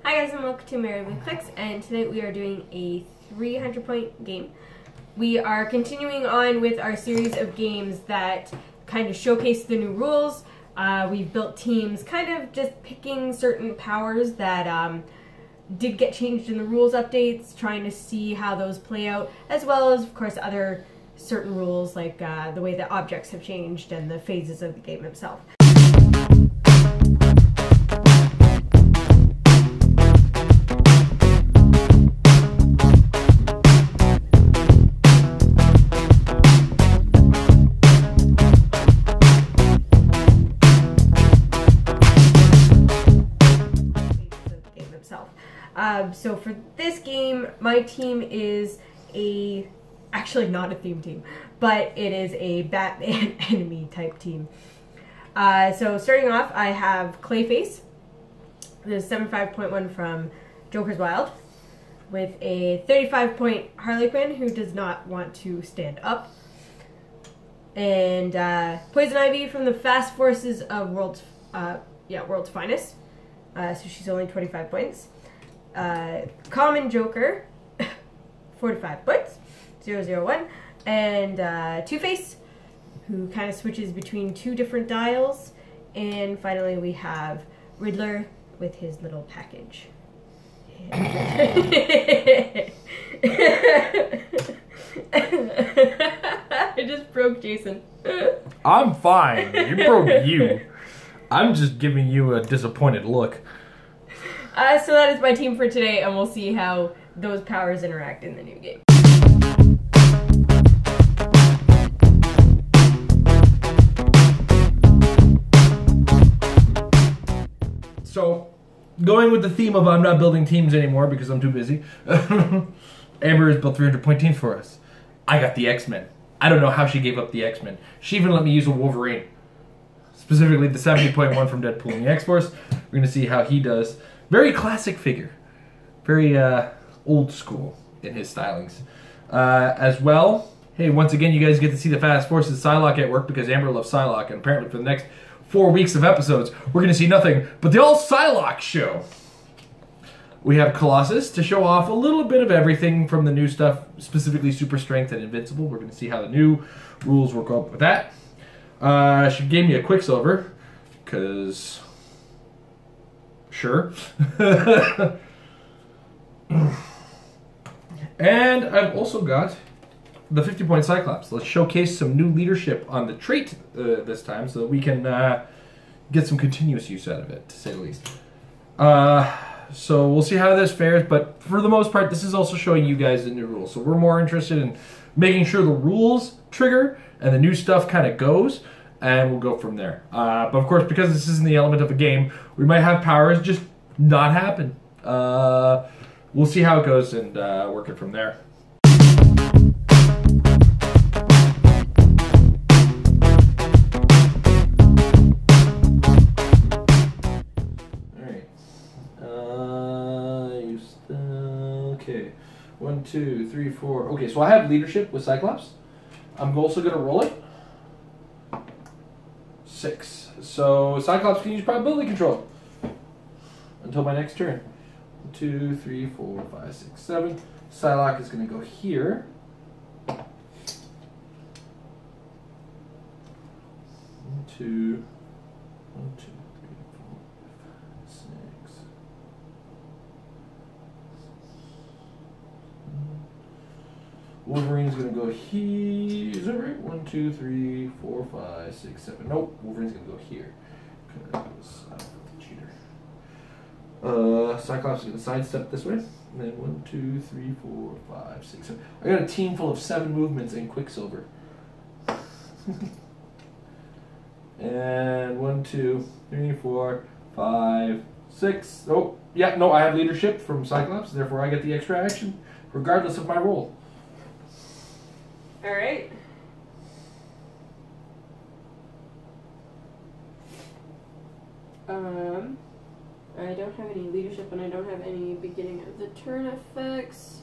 Hi guys and welcome to Mary with Clix, and tonight we are doing a 300-point game. We are continuing on with our series of games that kind of showcase the new rules. We've built teams kind of just picking certain powers that did get changed in the rules updates, trying to see how those play out, as well as of course other certain rules like the way that objects have changed and the phases of the game itself. So for this game, my team is actually not a theme team, but it is a Batman enemy type team. So starting off, I have Clayface, the 75.1 from Joker's Wild, with a 35-point Harley Quinn who does not want to stand up, and Poison Ivy from the Fast Forces of World's Finest. So she's only 25 points. Common Joker, 45 points, 001, and Two-Face, who kind of switches between two different dials, and finally we have Riddler with his little package. I just broke Jason. I'm fine. You broke you. I'm just giving you a disappointed look. So that is my team for today, and we'll see how those powers interact in the new game. So, going with the theme of I'm not building teams anymore because I'm too busy, Amber has built 300-point teams for us. I got the X-Men. I don't know how she gave up the X-Men. She even let me use a Wolverine. Specifically the 70.1 from Deadpool in the X-Force. We're going to see how he does. Very classic figure. Very old school in his stylings. As well, hey, once again, you guys get to see the Fast Forces Psylocke at work because Amber loves Psylocke, and apparently for the next 4 weeks of episodes, we're going to see nothing but the all Psylocke show. We have Colossus to show off a little bit of everything from the new stuff, specifically Super Strength and Invincible. We're going to see how the new rules work up with that. She gave me a Quicksilver, because... sure. And I've also got the 50-point Cyclops. Let's showcase some new leadership on the trait this time so that we can get some continuous use out of it, to say the least. So we'll see how this fares, but for the most part, this is also showing you guys the new rules. So we're more interested in making sure the rules trigger and the new stuff kind of goes, and we'll go from there. But of course, because this isn't the element of a game, we might have powers just not happen. We'll see how it goes and work it from there. Okay, 1, 2, 3, 4. Okay, so I have leadership with Cyclops. I'm also going to roll it. 6. So Cyclops can use probability control until my next turn. 1, 2, 3, 4, 5, 6, 7. Psylocke is going to go here. 1, 2, 1, 2, 3, 4, 5, 6. Wolverine's going to go here. Is that right? 1, 2, 3, 4, 5, 6, 7. Nope. Wolverine's going to go here. Because I'm a cheater. Cyclops is going to sidestep this way. And then 1, 2, 3, 4, 5, 6, 7. I got a team full of 7 movements in Quicksilver. And 1, 2, 3, 4, 5, 6. Oh, yeah, no, I have leadership from Cyclops. Therefore, I get the extra action, regardless of my roll. Alright. I don't have any leadership and I don't have any beginning of the turn effects.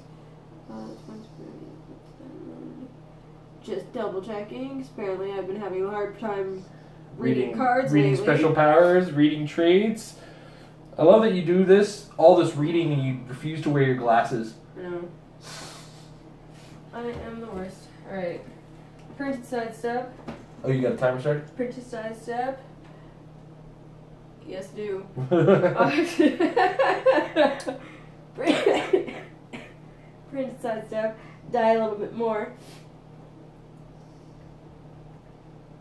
Just double checking, because apparently I've been having a hard time reading cards reading lately. Special powers, reading traits. I love that you do this, all this reading, and you refuse to wear your glasses. No. I am the worst. Alright. Printed sidestep. Oh, you got a timer started? Printed sidestep. Yes, do. Printed sidestep. Die a little bit more.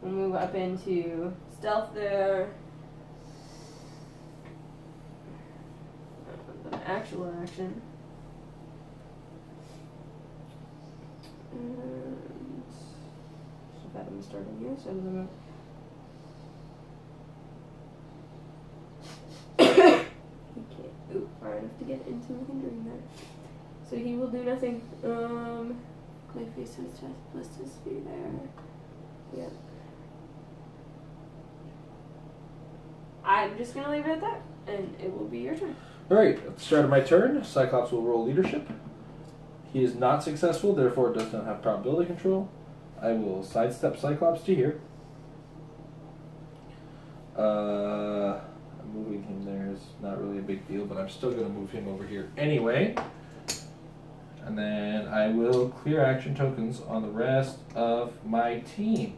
We'll move up into stealth there. The actual action. And so that I'm starting here, so I'm gonna he can't far enough to get into the hindering there. So he will do nothing. Clayface has chest plus his sphere there. Yeah. I'm just gonna leave it at that, and it will be your turn. Alright, at the start of my turn, Cyclops will roll leadership. He is not successful, therefore does not have probability control. I will sidestep Cyclops to here. Moving him there is not really a big deal, but I'm still going to move him over here anyway. And then I will clear action tokens on the rest of my team.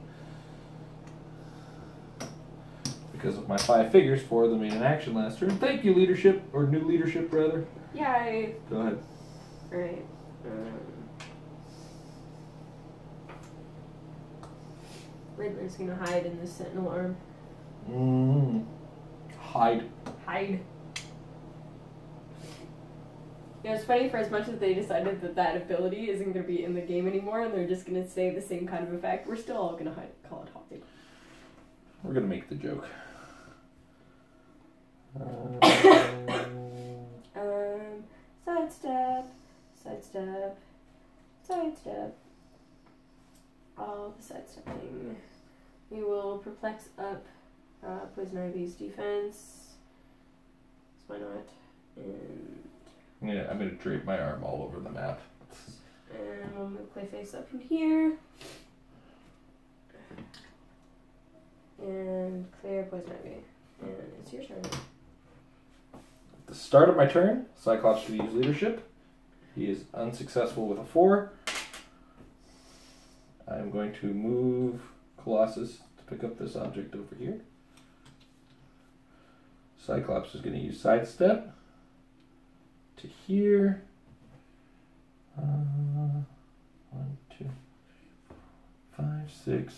Because of my 5 figures, 4 of them made an action last turn. Thank you, leadership, or new leadership rather. Yay! Go ahead. Alright. Riddler's gonna hide in this sentinel arm. Hide. Hide. You know, it's funny, for as much as they decided that that ability isn't going to be in the game anymore and they're just going to say the same kind of effect, we're still all going to call it hide. We're going to make the joke. Sidestep, sidestep, sidestep. All the sidestepping. We will perplex up Poison Ivy's defense. So why not? And yeah, I'm going to drape my arm all over the map. and we'll move Clayface up from here. And clear Poison Ivy. And it's your turn. At the start of my turn, Cyclops should use leadership. He is unsuccessful with a 4. I'm going to move Colossus to pick up this object over here. Cyclops is going to use sidestep to here. 1, 2, 5, 6.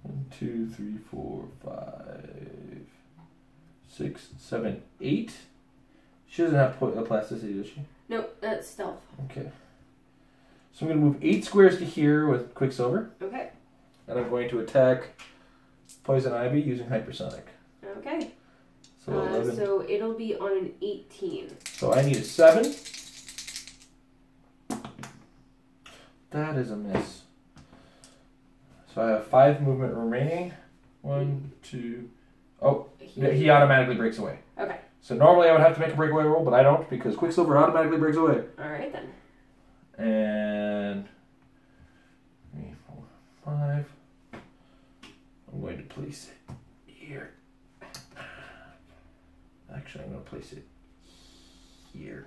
1, 2, 3, 4, 5, 6, 7, 8. She doesn't have plasticity, does she? Nope, that's stealth. Okay. So I'm going to move 8 squares to here with Quicksilver. Okay. And I'm going to attack Poison Ivy using Hypersonic. Okay. So 11. So it'll be on an 18. So I need a 7. That is a miss. So I have 5 movement remaining. 1, 2. Oh, he automatically breaks away. Okay. So normally I would have to make a breakaway roll, but I don't because Quicksilver automatically breaks away. Alright then. And 3, 4, 5. I'm going to place it here. Actually, I'm going to place it here.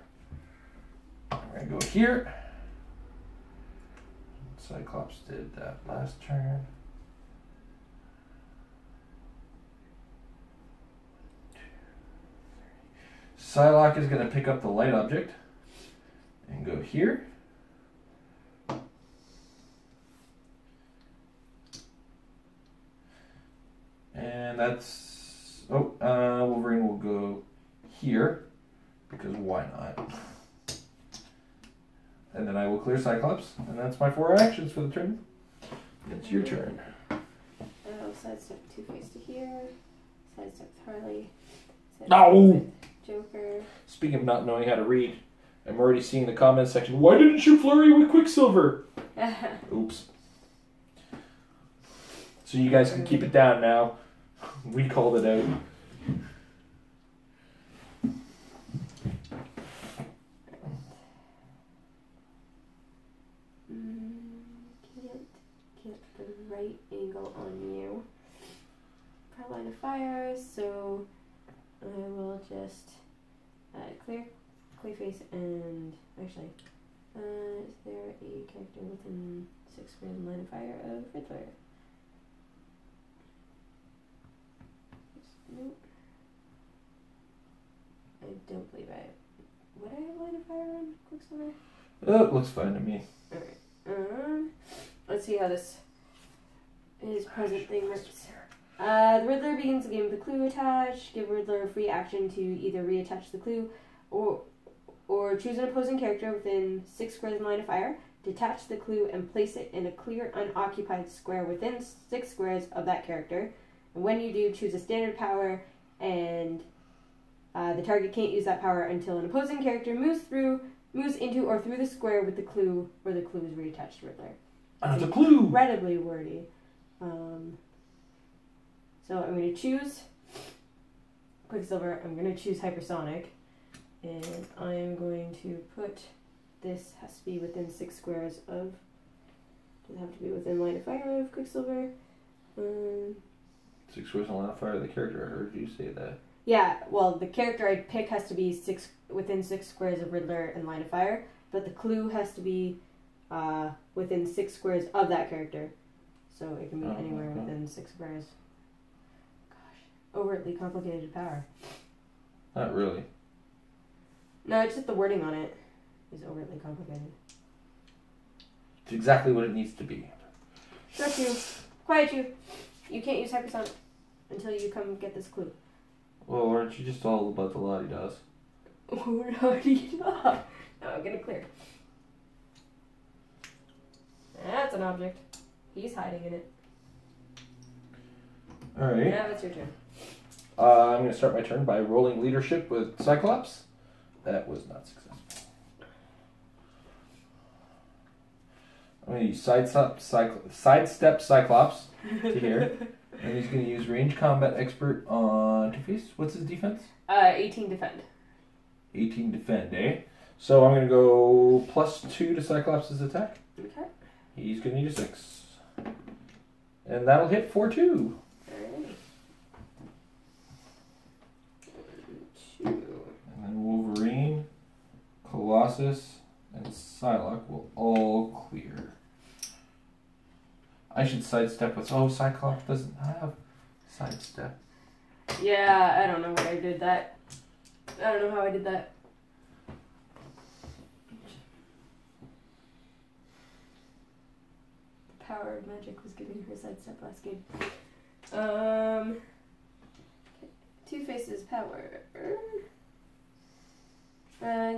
I'm going to go here. Cyclops did that last turn. 1, 2, 3. Psylocke is going to pick up the light object and go here. And that's... Oh, Wolverine will go here, because why not? And then I will clear Cyclops, and that's my 4 actions for the turn. It's your turn. Sidestep Two-Face to here. Sidestep Harley. No! Joker. Speaking of not knowing how to read, I'm already seeing the comments section. Why didn't you flurry with Quicksilver? Oops. So you guys can keep it down now. We called it out. Can't get the right angle on you. per line of fire, so I will just clear Clayface and actually, is there a character within 6 squares in line of fire of Riddler? Nope. I don't believe I. Would I have line of fire on Quicksilver? Oh, it looks fine to me. Alright. Let's see how this his present thing works. The Riddler begins the game with a clue attached. Give Riddler a free action to either reattach the clue or choose an opposing character within 6 squares in line of fire, detach the clue, and place it in a clear, unoccupied square within 6 squares of that character. And when you do, choose a standard power, and the target can't use that power until an opposing character moves into or through the square with the clue where the clue is reattached to Riddler. That's a clue! Incredibly wordy. So I'm going to choose Quicksilver, I'm going to choose Hypersonic, and I'm going to put, this has to be within 6 squares of, does it have to be within line of fire of Quicksilver? 6 squares in line of fire, the character, I heard you say that. Yeah, well, the character I pick has to be within 6 squares of Riddler and line of fire, but the clue has to be within 6 squares of that character. So it can be anywhere within 6 squares. Gosh, overtly complicated power. Not really. No, it's just the wording on it is overtly complicated. It's exactly what it needs to be. Shut you. Quiet you. You can't use Hypersonic until you come get this clue. Well, aren't you just all about the la-di-das? La-di-da. No, I'm gonna clear. That's an object. He's hiding in it. Alright. Now it's your turn. I'm going to start my turn by rolling leadership with Cyclops. That was not successful. I'm going to use sidestep Cyclops to here. And he's going to use range combat expert on Two-Face. What's his defense? 18 defend. 18 defend, eh? So I'm going to go +2 to Cyclops' attack. Okay. He's going to need a 6. And that'll hit for 2. Alright. 2. And then Wolverine, Colossus, and Psylocke will all clear. I should sidestep with... Oh, Cyclops doesn't have sidestep. Yeah, I don't know why I did that. I don't know how I did that. The power of magic was giving her sidestep last game. Two-Face's power.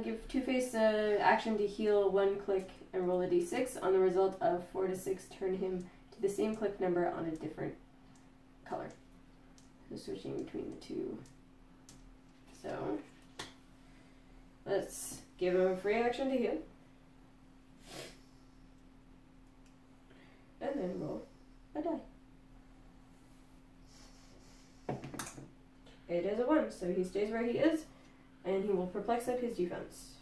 Give Two-Face action to heal 1 click and roll a d6. On the result of 4 to 6, turn him to the same click number on a different color. So switching between the two. So let's give him a free action to heal. And then roll a die. It is a 1, so he stays where he is, and he will perplex out his defense.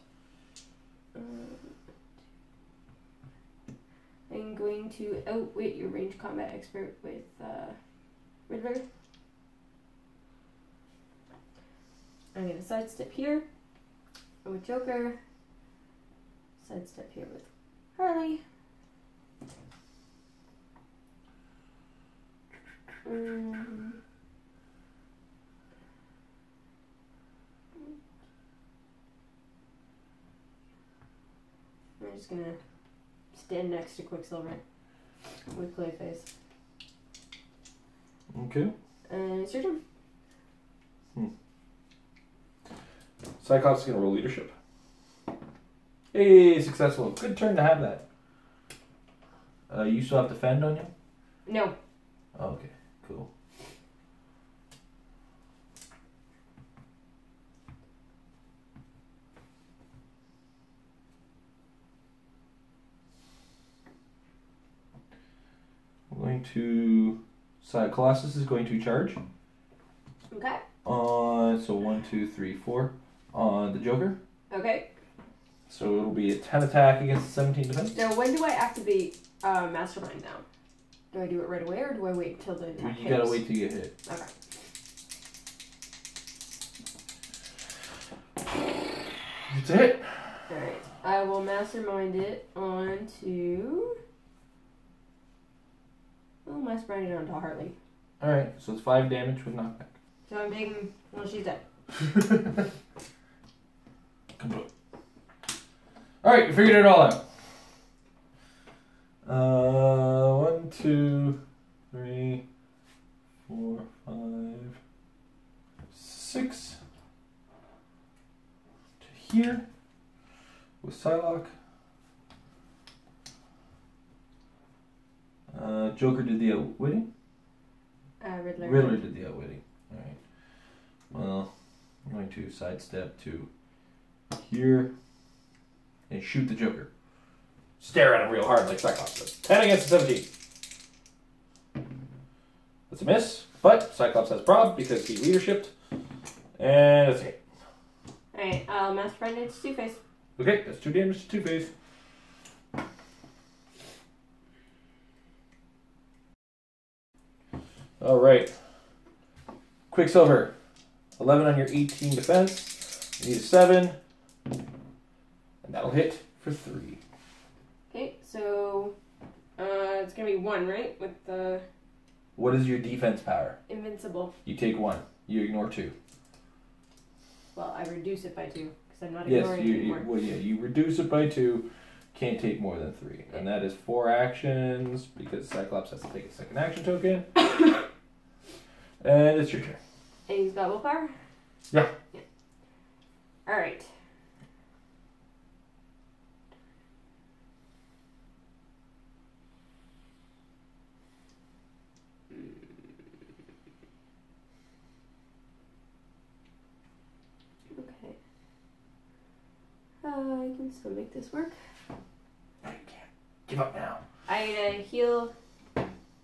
I'm going to outwit your range combat expert with Riddler. I'm going to sidestep here with Joker. Sidestep here with Harley. I'm just going to stand next to Quicksilver with Clayface. Okay. And it's your turn. Cyclops is going to roll leadership. Hey, successful. Good turn to have that. You still have defend on you? No. Oh, okay, cool. I'm going to... Colossus is going to charge. Okay. So 1, 2, 3, 4 on the Joker. Okay. So it'll be a 10 attack against 17 defense. So when do I activate Mastermind now? Do I do it right away or do I wait till the attack You gotta wait till you get hit. Okay. It's a hit. Alright. I will mastermind it onto... I'll mastermind it onto Harley. Alright, so it's 5 damage with knockback. So I'm taking... Well, she's dead. Alright, you figured it all out. 1, 2, 3, 4, 5, 6. To here with Psylocke. Joker did the outwitting. Riddler did the outwitting. Alright. Well, I'm going to sidestep to here and shoot the Joker. Stare at him real hard like Cyclops does. 10 against 17. That's a miss, but Cyclops has prob because he leadershiped. And it's a hit. Alright, I'll mastermind it to Two-Face. Okay, that's 2 damage to Two-Face. Alright. Quicksilver. 11 on your 18 defense. You need a 7. And that'll hit for 3. Okay, so it's gonna be 1, right? With the What is your defense power? invincible. You take 1. You ignore 2. Well, I reduce it by 2 because I'm not Yes, ignoring it anymore. well, yeah, you reduce it by 2. Can't take more than 3. And that is 4 actions because Cyclops has to take a second action token. And it's your turn. And he's got willpower? Yeah. Alright. Okay. I can still make this work. No, you can't. Give up now. I'm gonna heal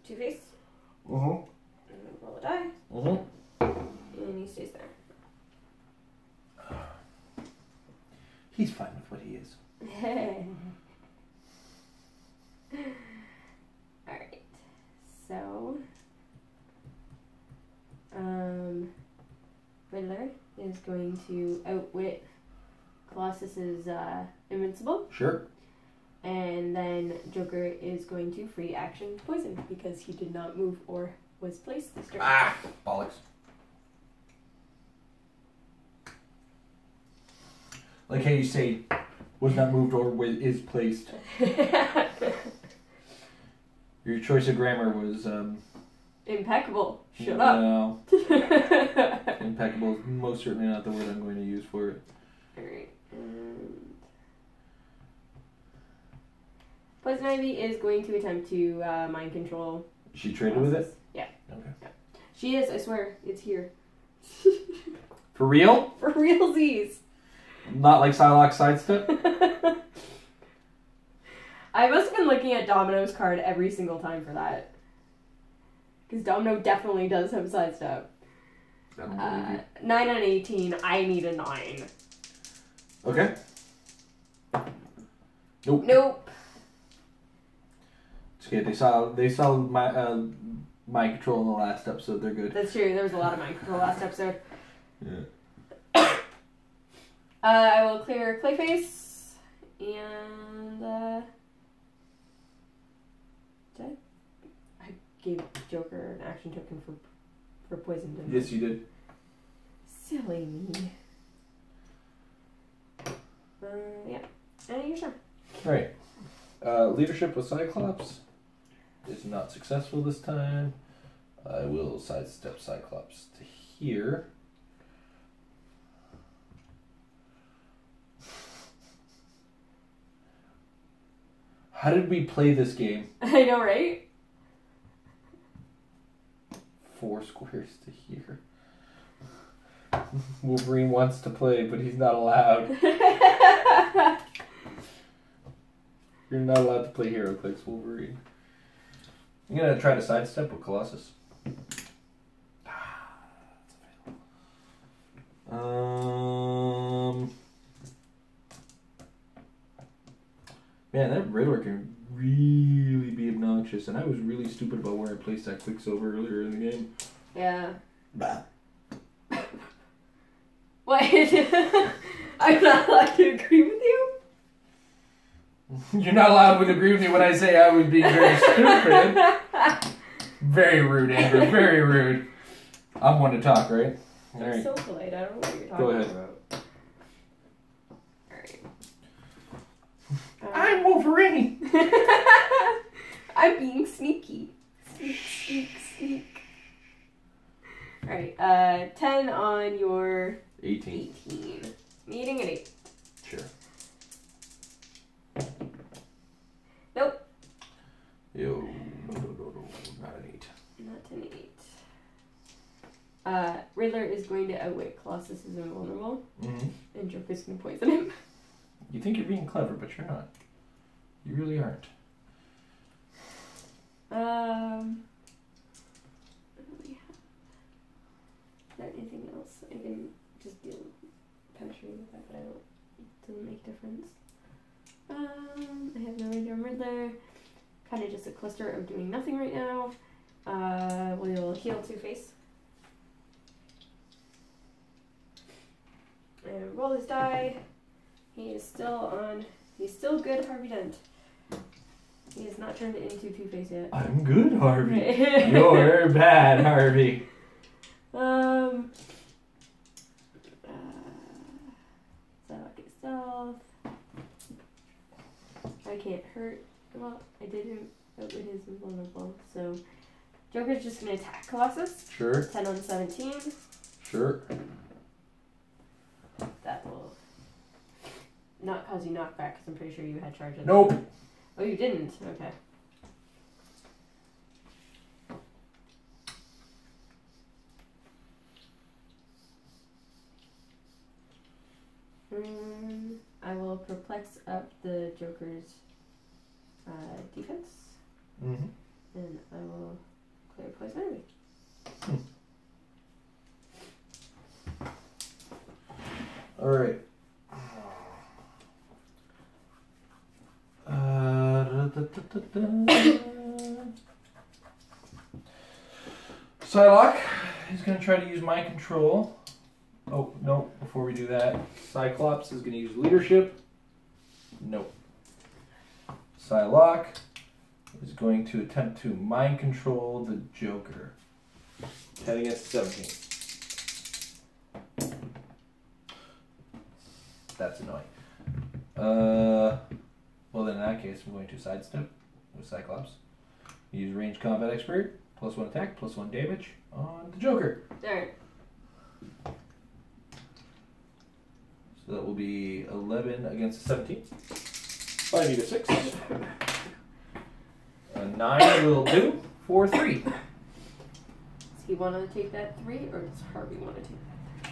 Two-Face. Mm-hmm. And roll a die. Mm-hmm. And he stays there. He's fine with what he is. Alright. So Riddler is going to outwit Colossus's invincible. Sure. And then Joker is going to free action poison because he did not move or was placed this turn. Ah, bollocks. Like how you say, was not moved or is placed. Your choice of grammar was, Impeccable. Shut up. No. Impeccable is most certainly not the word I'm going to use for it. Alright. And Poison Ivy is going to attempt to mind control. She traded with it? Yeah. Okay. Yeah. She is, I swear. It's here. For real? For realsies. Not like Psylocke sidestep? I must have been looking at Domino's card every single time for that. Because Domino definitely does have sidestep. I don't believe you. 9 on 18. I need a 9. Okay. Nope. Nope. It's okay. They saw my mind control in the last episode. They're good. That's true. There was a lot of mind control last episode. Yeah. I will clear Clayface. And I gave Joker an action token for poison, didn't I? Yes, you did. Silly me. Yeah. And you're sure. Alright. Leadership with Cyclops is not successful this time. I will sidestep Cyclops to here. How did we play this game? I know, right? 4 squares to here. Wolverine wants to play, but he's not allowed. You're not allowed to play Heroclix, Wolverine. I'm gonna try to sidestep with Colossus. Man, that Riddler can really be obnoxious. unconscious, and I was really stupid about where I placed that Clix over earlier in the game. Yeah. Bah. What? I'm not allowed to agree with you? You're not allowed to agree with me when I say I was being very stupid. Very rude, Amber. Very rude. I'm one to talk, right? All I'm right. so polite. I don't know what you're Go talking ahead. about. Alright. I'm Wolverine. I'm being sneaky. Sneak. Alright, 10 on your 18. 18. Meeting at 8. Sure. Nope. Yo, no, not an 8. Not an 8. Riddler is going to outwit Colossus is invulnerable, and Joker's going to poison him. You think you're being clever, but you're not. You really aren't. I don't really have. Is there anything else? I can just deal with penetrating with that, but I don't. It doesn't make a difference. I have no idea on Riddler. Kind of just a cluster of doing nothing right now. We'll heal Two-Face. And roll his die. He is still on. He's still good, Harvey Dent. He has not turned into Two-Face yet. I'm good, Harvey. You're bad, Harvey. Psylocke stealth. I can't hurt. Well, I didn't outwit his invulnerable, so Joker's just gonna attack Colossus. Sure. 10 on 17. Sure. That will not cause you knockback because I'm pretty sure you had charges. Nope. Oh, you didn't? Okay. I will perplex up the Joker's defense. Mm-hmm. And I will clear poison enemy. Alright. Psylocke is going to try to use mind control. Oh, no, before we do that, Cyclops is going to use leadership. Nope. Psylocke is going to attempt to mind control the Joker. 10 against 17. That's annoying. Well then in that case I'm going to sidestep with Cyclops. Use range combat expert, +1 attack, +1 damage on the Joker. Alright. So that will be 11 against 17. I need a 6. A 9 will do for 3. Does he want to take that 3 or does Harvey want to take that 3?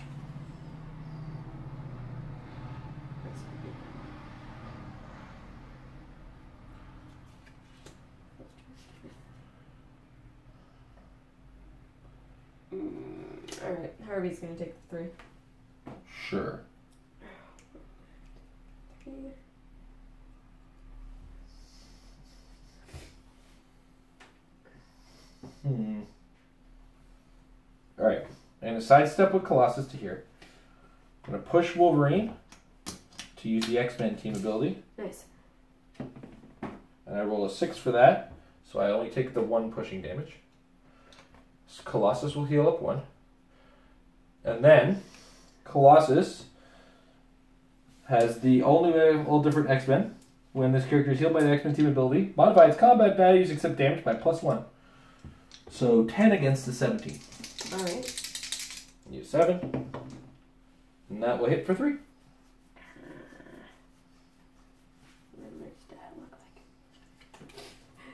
Alright, Harvey's going to take the 3. Sure. 3. Alright. I'm going to sidestep with Colossus to here. I'm going to push Wolverine to use the X-Men team ability. Nice. And I roll a 6 for that, so I only take the 1 pushing damage. So Colossus will heal up 1. And then, Colossus has the only all different X-Men. When this character is healed by the X-Men team ability, modify its combat values except damage by +1. So 10 against the 17. Alright. Use 7. And that will hit for 3.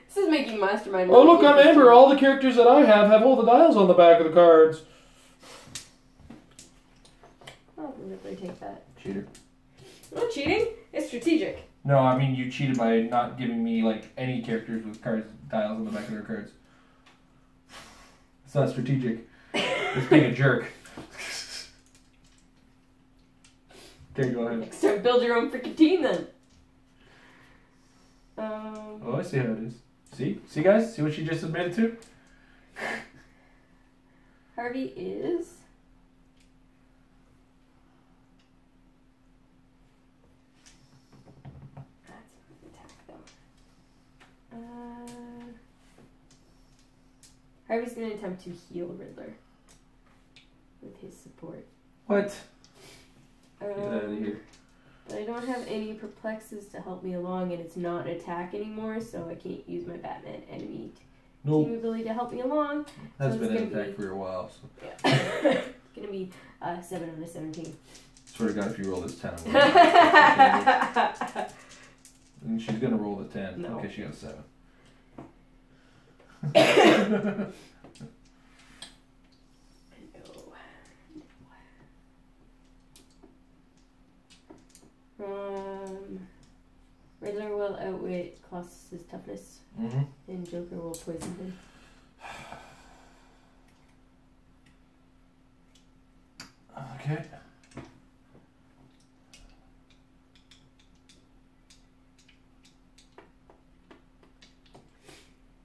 This is making Mastermind. Oh look, I'm Amber. All the characters that I have all the dials on the back of the cards. I'll deliberately take that. Cheater. Not cheating. It's strategic. No, I mean you cheated by not giving me like any characters with cards dials on the back of their cards. It's not strategic. It's being a jerk. Okay, go ahead. Next time, build your own freaking team then. Oh, I see how it is. See? See, guys? See what she just admitted to? Harvey is... Harvey's going to attempt to heal Riddler with his support. What? Get out of here. But I don't have any perplexes to help me along, and it's not an attack anymore, so I can't use my Batman enemy team ability to help me along. That's been an attack for a while. So. Yeah. It's going to be 7 out of 17. Swear to God, if you roll this 10, I'm and she's going to roll the 10. No. Okay, she got a 7. Riddler will outwit Colossus' toughness, and Joker will poison him. Okay.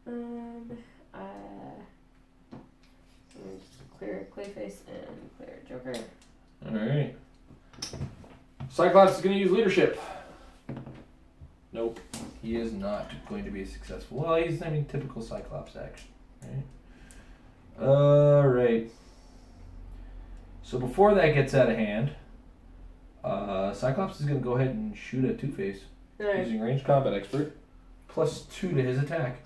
I'm gonna just clear Clayface and clear Joker. Alright. Cyclops is going to use leadership. Nope. He is not going to be successful. Well, he's, typical Cyclops action. Right? Alright. So before that gets out of hand, Cyclops is going to go ahead and shoot at Two-Face using ranged combat expert, plus 2 to his attack.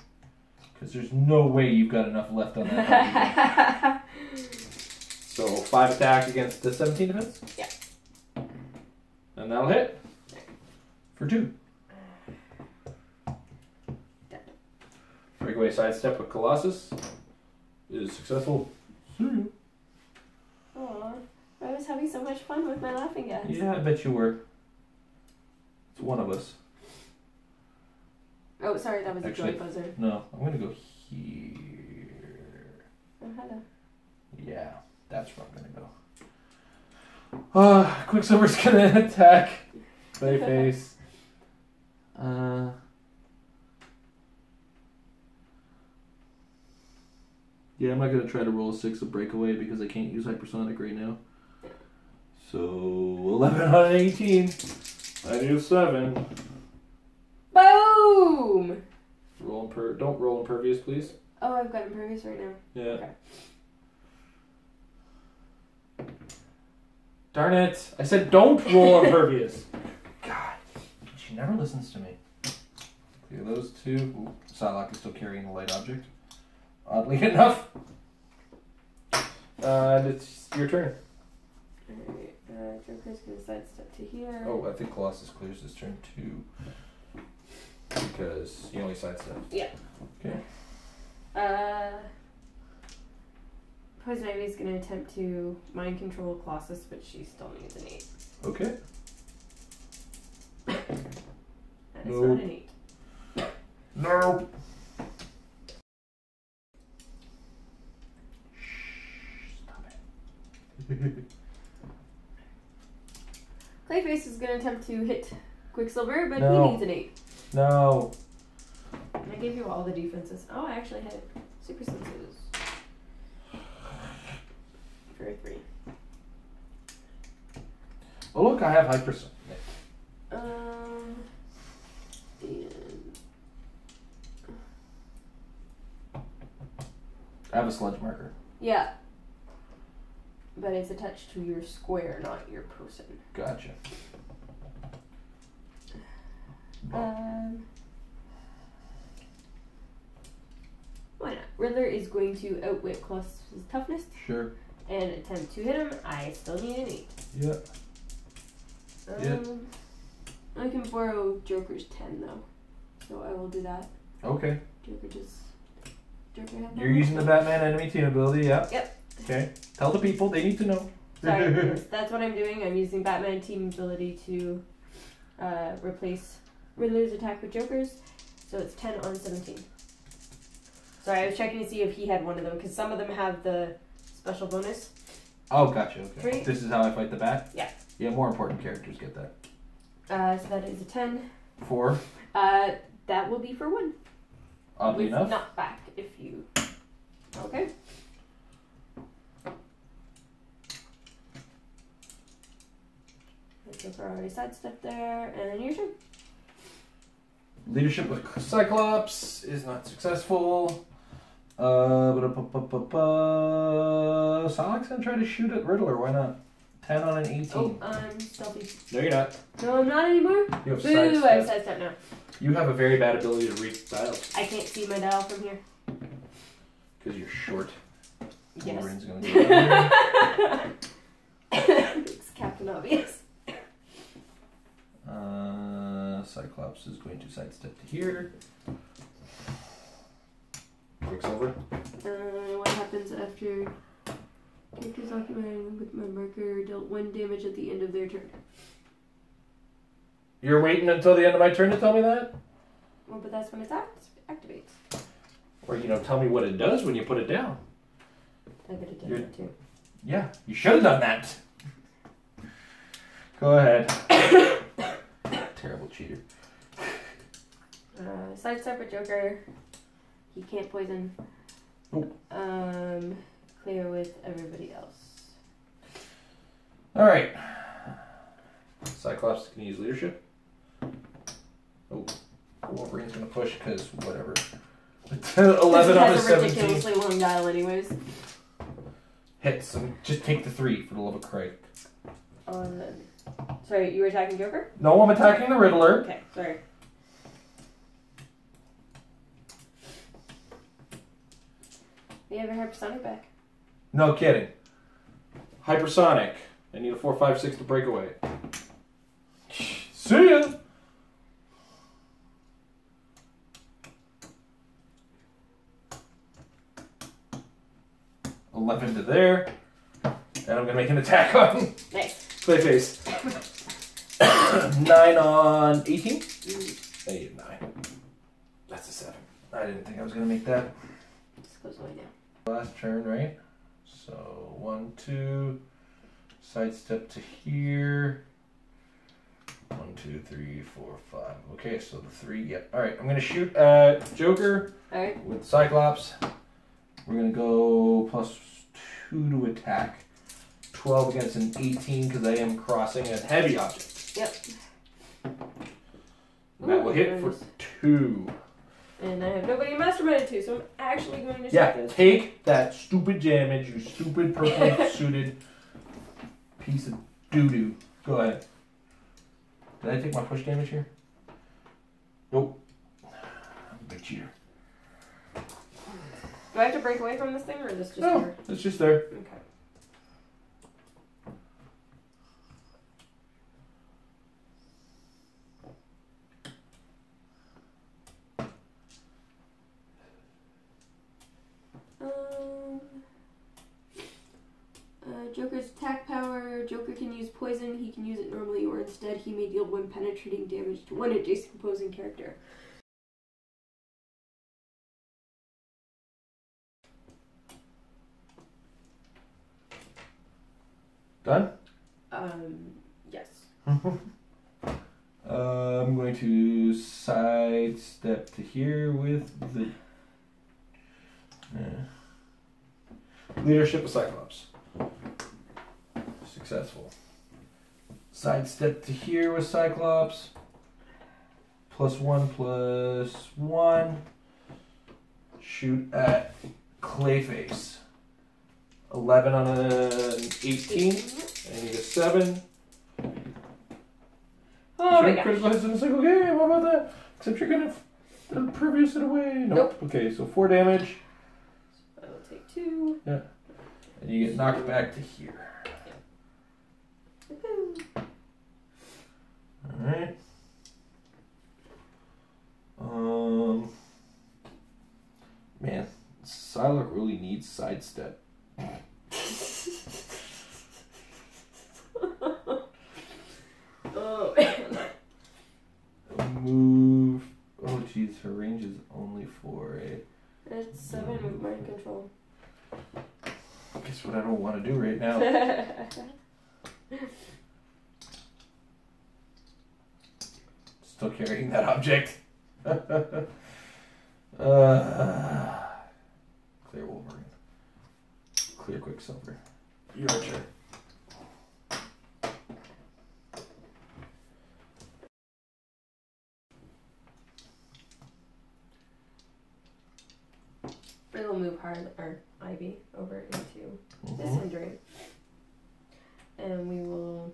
Because there's no way you've got enough left on that. So 5 attack against the 17 defense? Yeah. And that'll hit. For 2. Dead. Breakaway sidestep with Colossus is successful. Aw, I was having so much fun with my laughing gas. Yeah, I bet you were. It's one of us. Oh, sorry, that was Actually, a joy buzzer. No, I'm going to go here. Oh, hello. Yeah, that's where I'm going to go. Quicksilver's going to attack Clayface. Yeah, I'm not going to try to roll a 6 of breakaway because I can't use hypersonic right now. So, 11 out of 18. I do 7. Boom! Don't roll impervious, please. Oh, I've got impervious right now. Yeah. Okay. Darn it. I said don't roll impervious. God. She never listens to me. Clear those 2. Ooh, Psylocke is still carrying the light object. Oddly enough. And it's your turn. Alright, Joker's gonna sidestep to here. Oh, I think Colossus clears his turn too. Because he only sidesteps. Yeah. Okay. Poison Ivy's gonna attempt to mind control Colossus, but she still needs an 8. Okay. That is not an 8. No. Stop it. Clayface is gonna attempt to hit Quicksilver, but No. he needs an 8. No. I gave you all the defenses. Oh, I actually had super senses. For a 3. Oh look, I have hypersonic. And I have a sludge marker. yeah. But it's attached to your square, not your person. Gotcha. Why not? Riddler is going to outwit Colossus' toughness Sure. and attempt to hit him. I still need an 8. Yeah. I can borrow Joker's 10 though, so I will do that. Okay. Joker have You're using the Batman enemy team ability, yeah? Yep. Okay. Tell the people, they need to know. Sorry, yes, that's what I'm doing. I'm using Batman team ability to replace Riddler's attack with Joker's, so it's 10 on 17. Sorry, I was checking to see if he had one of them, because some of them have the special bonus. Oh, gotcha, okay. 3. This is how I fight the bat? Yeah. Yeah, more important characters get that. So that is a 10. 4. That will be for 1. Oddly enough. Not back if you. Okay. The Joker already sidestepped there, and your turn. Leadership with Cyclops is not successful. Psylocke's gonna try to shoot at Riddler. Why not? 10 on an 18. Oh, I'm stealthy. No, you're not. No, I'm not anymore. You have Boo, I have sidestep. sidestep now. You have a very bad ability to read dials. I can't see my dial from here. Because you're short. Yes. Wolverine's gonna go down It's Captain Obvious. Cyclops is going to sidestep to here. Quicksilver. What happens after characters occupied with my marker dealt 1 damage at the end of their turn? You're waiting until the end of my turn to tell me that? Well, but that's when it activates. Or, tell me what it does when you put it down. I could have done that too. Yeah, you should have done that. Go ahead. Terrible cheater. Sidestep a Joker. He can't poison. Nope. Clear with everybody else. Alright. Cyclops can use leadership. Oh. Wolverine's gonna push because whatever. 11 on a 17. Has a ridiculously long dial anyways. Hits. Just take the 3 for the love of Christ. Sorry, you were attacking Joker? No, I'm attacking the Riddler. Okay, sorry. You have your hypersonic back. No kidding. Hypersonic. I need a 4, 5, 6 to break away. See ya! $11 to there. And I'm gonna make an attack on Nice. Clayface. 9 on 18? I need a 9. That's a 7. I didn't think I was gonna make that. This goes away now. Last turn, right? So 1, 2, sidestep to here. 1, 2, 3, 4, 5. Okay, so the 3. Yep. All right, I'm gonna shoot at Joker. All right. With Cyclops. We're gonna go +2 to attack. 12 against an 18 because I am crossing a heavy object. Yep. And that will hit for 2. And I have nobody masterminded to, so I'm actually going to Yeah, shoot this. take that stupid damage, you stupid purple suited piece of doo-doo. Go ahead. Did I take my push damage here? Nope. I'm a big cheater. Do I have to break away from this thing, or is this just No, here? it's just there. Okay. Joker's attack power. Joker can use poison. He can use it normally, or instead he may deal 1 penetrating damage to 1 adjacent opposing character. Done? Yes. I'm going to sidestep to here with the leadership of Cyclops. Successful. Sidestep to here with Cyclops. +1/+1. Shoot at Clayface. 11 on an 18. I need a 7. Oh my Critical hits in a single game. How about that? Except you're gonna impervious it away. Nope. Okay, so 4 damage. I will take 2. Yeah. And you get knocked back to here. Alright. Man, Psylocke really needs sidestep. Oh man. Move. Oh jeez, her range is only for a. It's 7 with mind control. Guess what I don't want to do right now. Still carrying that object. Clear Wolverine. Clear Quicksilver. Your turn. We'll move Ivy over into this end drain. And we will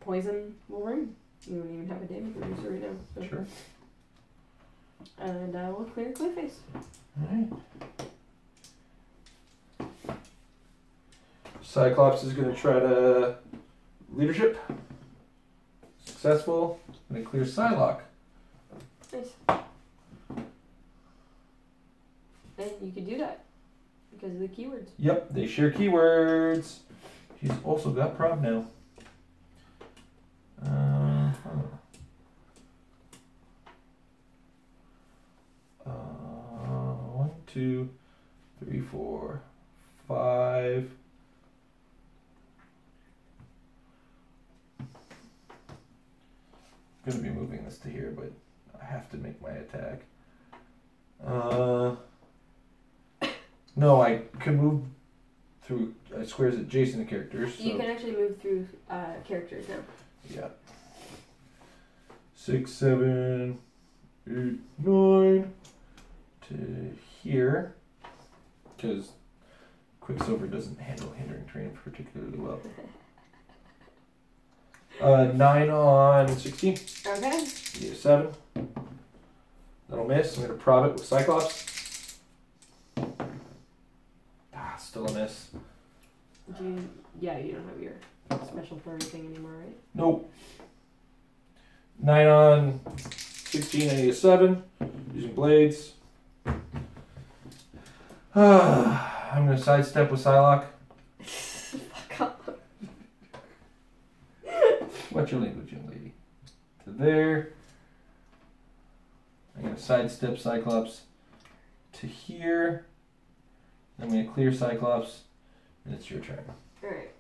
poison Wolverine. You don't even have a damage reducer right now. So. Sure. And we'll clear Clayface. Alright. Cyclops is going to try to leadership. Successful. Going to clear Psylocke. Nice. And you can do that because of the keywords. Yep, they share keywords. She's also got prob now. 1, 2, 3, 4, 5. I'm gonna be moving this to here, but I have to make my attack. No, I can move through squares adjacent to characters. So. You can actually move through characters now. Yeah. 6, 7, 8, 9 to here, because Quicksilver doesn't handle hindering terrain particularly well. 9 on 16. Okay. Need a 7. That'll miss. I'm going to prob it with Cyclops. Still a miss. Yeah, you don't have your special flurry thing anymore, right? Nope. 9 on 16, I need a 7. Using blades. I'm going to sidestep with Psylocke. Fuck off. What's your language, young lady? To there. I'm going to sidestep Cyclops to here. I'm going to clear Cyclops, and it's your turn. Alright.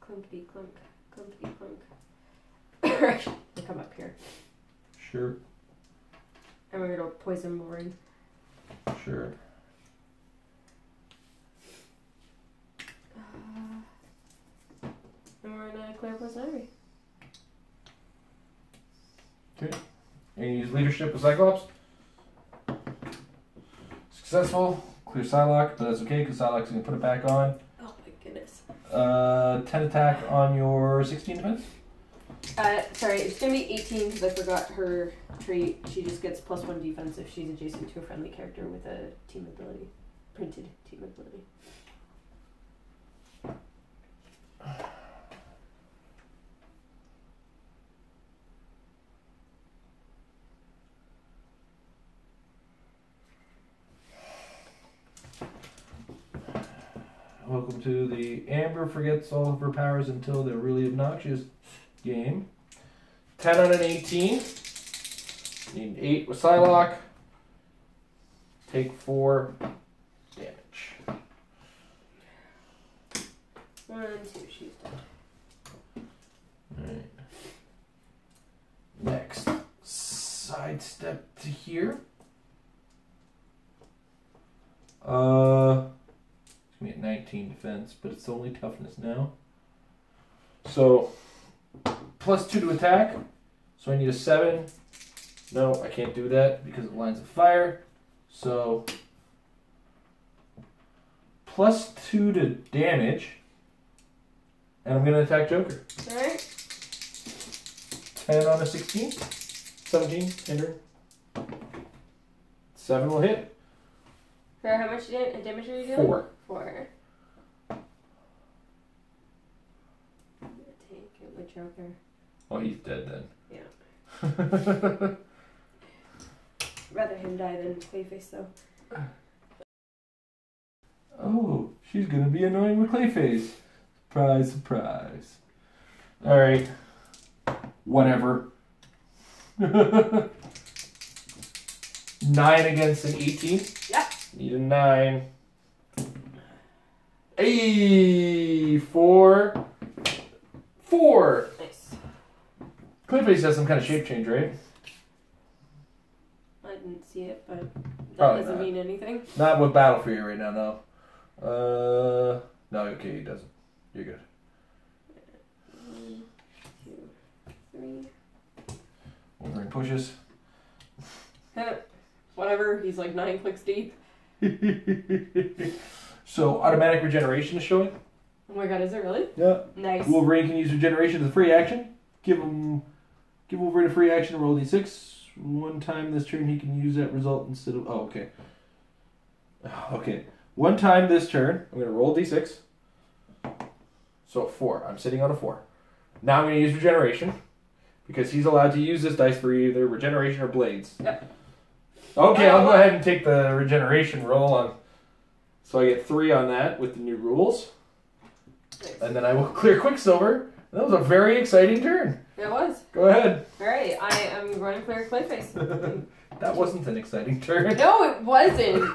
Clunkety clunk, clunkety clunk. Alright, we'll come up here. Sure. And we're going to poison Wolverine. Sure. And we're going to clear poison Ivy. Okay. And you use leadership with Cyclops. Successful. Clear Psylocke, but that's okay because Psylocke's going to put it back on. Oh my goodness. 10 attack on your 16 defense. Sorry, it's going to be 18 because I forgot her trait. She just gets +1 defense if she's adjacent to a friendly character with a team ability. Printed team ability. Welcome to the Amber forgets all of her powers until they're really obnoxious game. 10 on an 18. Need an 8 with Psylocke. Take 4 damage. 1, 2, she's dead. Alright. Next, sidestep to here. It's gonna be at 19 defense, but it's only toughness now. So, +2 to attack. So I need a 7. No, I can't do that because of lines of fire. So, +2 to damage. And I'm gonna attack Joker. Alright. 10 on a 16. 17, hinder. 7 will hit. For how much damage are you doing? 4. 4. Take it with Joker. Oh, he's dead then. Yeah. Rather him die than Clayface, though. Oh, she's gonna be annoying with Clayface. Surprise, surprise. Alright. Whatever. 9 against an 18. Yeah. Need a 9. Hey, 4. 4. Nice. Clayface has some kind of shape change, right? I didn't see it, but that Probably doesn't not. mean anything. Not with Battle for you right now, no. No, okay, he doesn't. You're good. 1, 2, 3. Wolverine pushes. Whatever, he's like 9 clicks deep. So, automatic regeneration is showing. Oh my god, is it really? Yeah. Nice. Wolverine can use regeneration as a free action. Give Wolverine a free action and roll d6. One time this turn he can use that result instead of... Oh, okay. Okay. One time this turn, I'm going to roll d6. So 4. I'm sitting on a 4. Now I'm going to use regeneration. Because he's allowed to use this dice for either regeneration or blades. Yep. Okay, I'll go ahead and take the regeneration roll on. So I get 3 on that with the new rules. Nice. And then I will clear Quicksilver. That was a very exciting turn. It was. Go ahead. Alright, I am going to clear Clayface. That wasn't an exciting turn. No, it wasn't.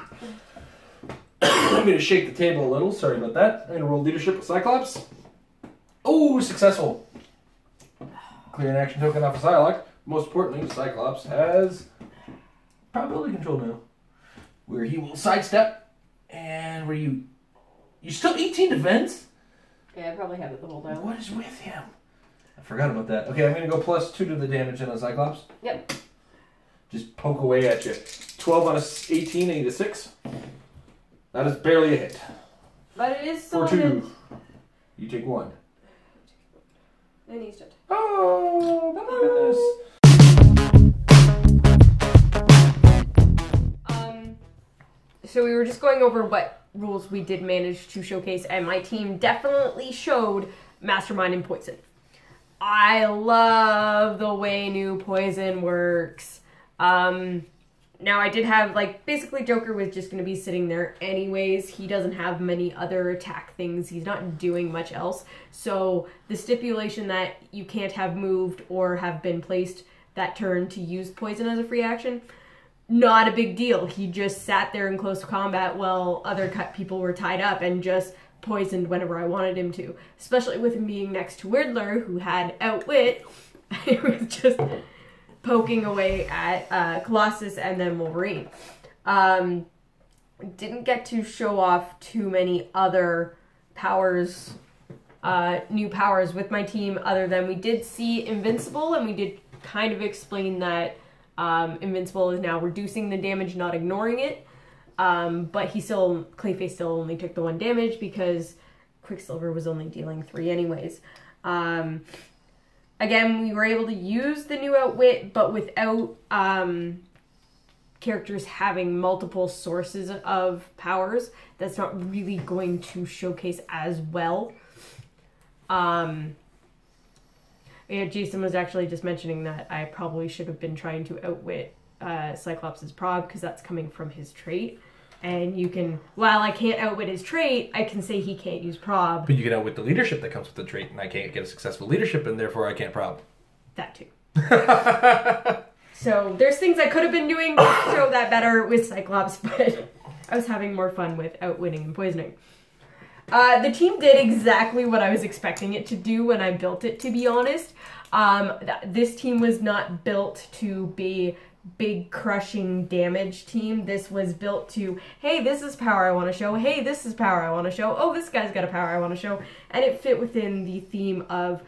I'm going to shake the table a little. Sorry about that. I'm going to roll leadership with Cyclops. Oh, successful. Clear an action token off of Psylocke. Most importantly, Cyclops has probability control now. Where he will sidestep. And where you still 18 defense? Yeah, I probably have it the whole time. What is with him? I forgot about that. Okay, I'm going to go +2 to the damage in a Cyclops. Yep. Just poke away at you. 12 on a 18, I need a 6. That is barely a hit. But it is still For a hit. 2. You take 1. And he's dead. Oh, my goodness. So we were just going over what rules we did manage to showcase, and my team definitely showed Mastermind and Poison. I love the way new Poison works. Now I did have, like, basically Joker was just going to be sitting there anyways. He doesn't have many other attack things. He's not doing much else. So the stipulation that you can't have moved or have been placed that turn to use Poison as a free action, not a big deal. He just sat there in close combat while other people were tied up and just poisoned whenever I wanted him to. Especially with him being next to Riddler, who had Outwit. It was just poking away at Colossus and then Wolverine. Didn't get to show off too many other powers, new powers with my team, other than we did see Invincible, and we did kind of explain that Invincible is now reducing the damage, not ignoring it. But Clayface still only took the 1 damage because Quicksilver was only dealing 3 anyways. Again, we were able to use the new Outwit, but without characters having multiple sources of powers, that's not really going to showcase as well. Yeah, Jason was actually just mentioning that I probably should have been trying to outwit Cyclops' prob, because that's coming from his trait. And you can, while I can't outwit his trait, I can say he can't use prob. But you can outwit the leadership that comes with the trait, and I can't get a successful leadership, and therefore I can't prob. That too. So there's things I could have been doing to show that better with Cyclops, but I was having more fun with outwitting and poisoning. The team did exactly what I was expecting it to do when I built it, to be honest. This team was not built to be big crushing damage team. This was built to, hey, this is power I want to show. Hey, this is power I want to show. Oh, this guy's got a power I want to show. And it fit within the theme of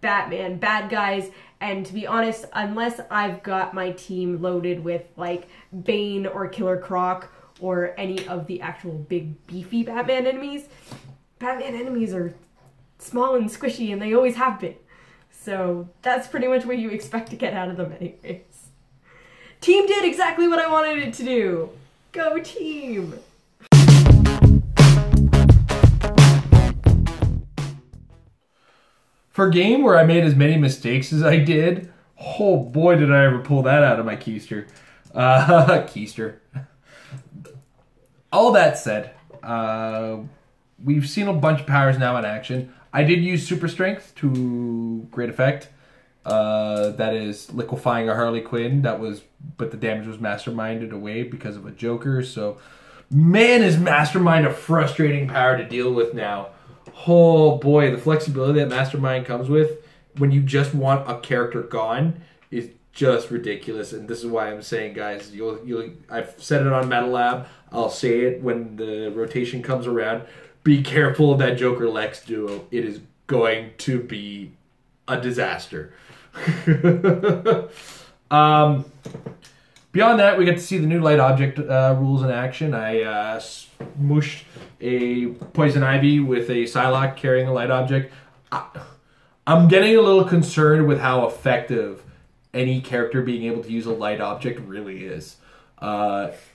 Batman, bad guys. And to be honest, unless I've got my team loaded with like Bane or Killer Croc or any of the actual big beefy Batman enemies are small and squishy, and they always have been. So that's pretty much what you expect to get out of them anyways. Team did exactly what I wanted it to do. Go team! For a game where I made as many mistakes as I did, oh boy did I ever pull that out of my keister. Keister. All that said, we've seen a bunch of powers now in action. I did use Super Strength to great effect. That is liquefying a Harley Quinn. But the damage was masterminded away because of a Joker. So, man, is Mastermind a frustrating power to deal with now. Oh boy, the flexibility that Mastermind comes with when you just want a character gone is just ridiculous. And this is why I'm saying, guys, I've said it on Metal Lab. I'll say it when the rotation comes around. Be careful of that Joker Lex duo. It is going to be a disaster. Beyond that, we get to see the new light object rules in action. I smooshed a Poison Ivy with a Psylocke carrying a light object. I'm getting a little concerned with how effective any character being able to use a light object really is.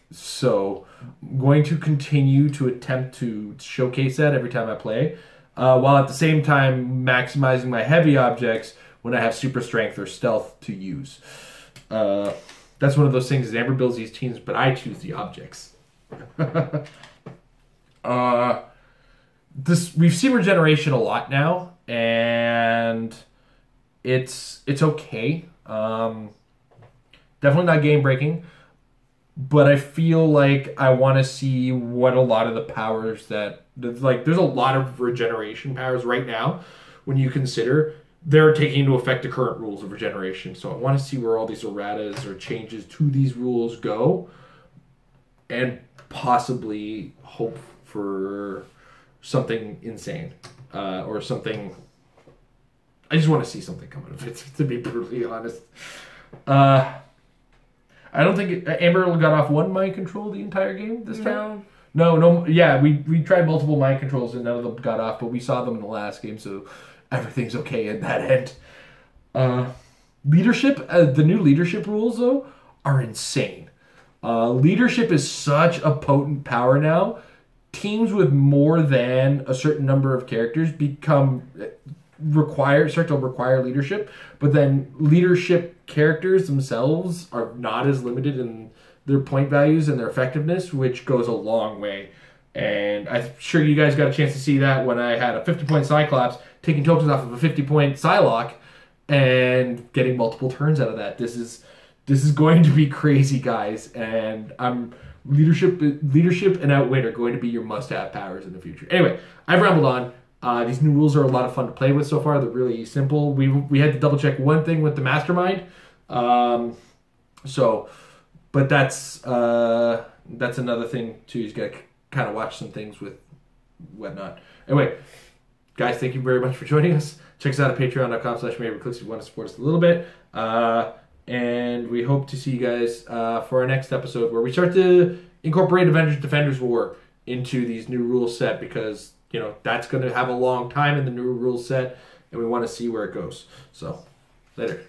So I'm going to continue to attempt to showcase that every time I play, while at the same time maximizing my heavy objects when I have super strength or stealth to use. That's one of those things. Amber builds these teams, but I choose the objects. We've seen regeneration a lot now, and it's okay. Definitely not game breaking, but I feel like I want to see what a lot of the powers that there's a lot of regeneration powers right now when you consider they're taking into effect the current rules of regeneration. So I want to see where all these erratas or changes to these rules go, and possibly hope for something insane or something. I just want to see something come out of it, to be brutally honest. I don't think Amber got off one mind control the entire game this time. No. Yeah, we tried multiple mind controls and none of them got off, but we saw them in the last game, so everything's okay at that end. Leadership, the new leadership rules though are insane. Leadership is such a potent power now. Teams with more than a certain number of characters start to require leadership, but then leadership characters themselves are not as limited in their point values and their effectiveness, which goes a long way. And I'm sure you guys got a chance to see that when I had a 50-point Cyclops taking tokens off of a 50-point Psylocke and getting multiple turns out of that. This is going to be crazy, guys, and leadership and outwit are going to be your must-have powers in the future. Anyway, I've rambled on. These new rules are a lot of fun to play with so far. They're really simple. We had to double check one thing with the mastermind. But that's another thing too. You got to kind of watch some things with whatnot. Anyway, guys, thank you very much for joining us. Check us out at patreon.com/Heroclix if you want to support us a little bit. And we hope to see you guys for our next episode where we start to incorporate Avengers Defenders War into these new rule set, because that's going to have a long time in the new rule set, and we want to see where it goes. So, later.